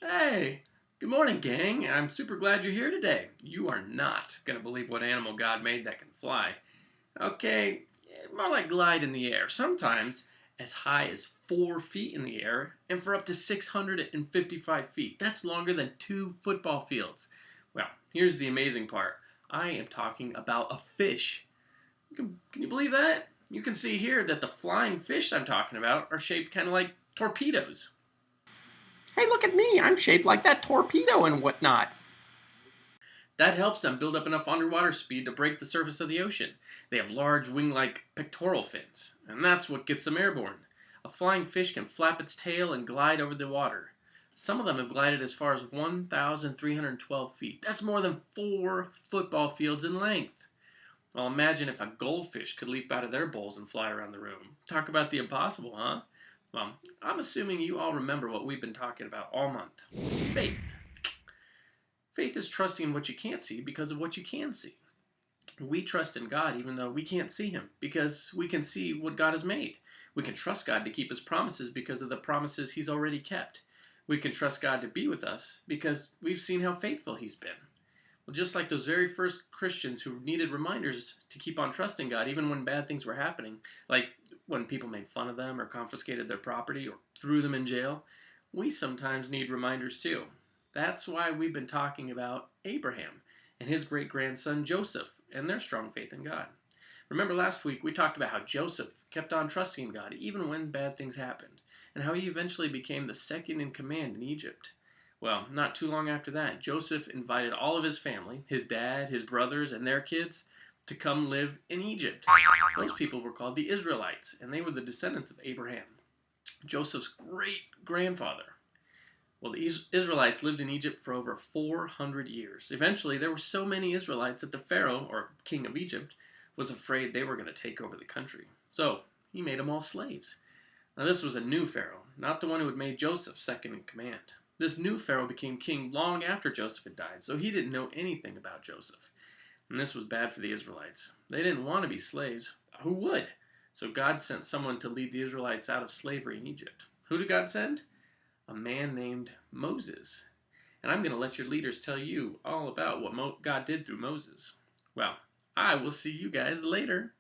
Hey, good morning, gang. I'm super glad you're here today. You are not going to believe what animal God made that can fly. Okay, more like glide in the air, sometimes as high as 4 feet in the air and for up to 655 feet. That's longer than 2 football fields. Well, here's the amazing part. I am talking about a fish. Can you believe that? You can see here that the flying fish I'm talking about are shaped kind of like torpedoes. Hey, look at me. I'm shaped like that torpedo and whatnot. That helps them build up enough underwater speed to break the surface of the ocean. They have large wing like pectoral fins, and that's what gets them airborne. A flying fish can flap its tail and glide over the water. Some of them have glided as far as 1,312 feet. That's more than 4 football fields in length. Well, imagine if a goldfish could leap out of their bowls and fly around the room. Talk about the impossible, huh? Well, I'm assuming you all remember what we've been talking about all month. Faith. Faith is trusting in what you can't see because of what you can see. We trust in God even though we can't see Him because we can see what God has made. We can trust God to keep His promises because of the promises He's already kept. We can trust God to be with us because we've seen how faithful He's been. Well, just like those very first Christians who needed reminders to keep on trusting God even when bad things were happening, like when people made fun of them or confiscated their property or threw them in jail, we sometimes need reminders too. That's why we've been talking about Abraham and his great grandson Joseph and their strong faith in God. Remember last week we talked about how Joseph kept on trusting God even when bad things happened, and how he eventually became the second in command in Egypt. Well, not too long after that, Joseph invited all of his family, his dad, his brothers, and their kids, to come live in Egypt. Those people were called the Israelites, and they were the descendants of Abraham, Joseph's great grandfather. Well, the Israelites lived in Egypt for over 400 years. Eventually, there were so many Israelites that the Pharaoh, or king of Egypt, was afraid they were going to take over the country. So, he made them all slaves. Now, this was a new Pharaoh, not the one who had made Joseph second in command. This new Pharaoh became king long after Joseph had died, so he didn't know anything about Joseph. And this was bad for the Israelites. They didn't want to be slaves. Who would? So God sent someone to lead the Israelites out of slavery in Egypt. Who did God send? A man named Moses. And I'm going to let your leaders tell you all about what God did through Moses. Well, I will see you guys later.